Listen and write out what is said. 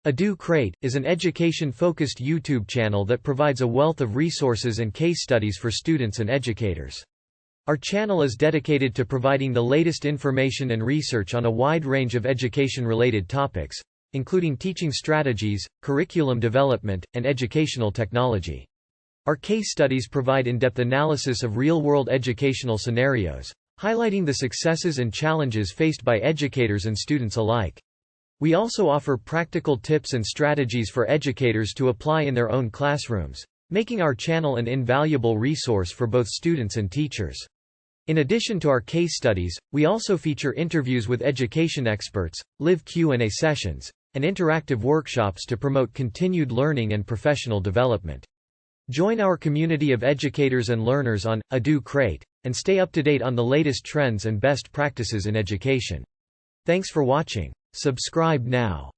EduCrate is an education-focused YouTube channel that provides a wealth of resources and case studies for students and educators. Our channel is dedicated to providing the latest information and research on a wide range of education-related topics, including teaching strategies, curriculum development, and educational technology. Our case studies provide in-depth analysis of real-world educational scenarios, highlighting the successes and challenges faced by educators and students alike. We also offer practical tips and strategies for educators to apply in their own classrooms, making our channel an invaluable resource for both students and teachers. In addition to our case studies, we also feature interviews with education experts, live Q&A sessions, and interactive workshops to promote continued learning and professional development. Join our community of educators and learners on EduCrate, and stay up to date on the latest trends and best practices in education. Thanks for watching. Subscribe now.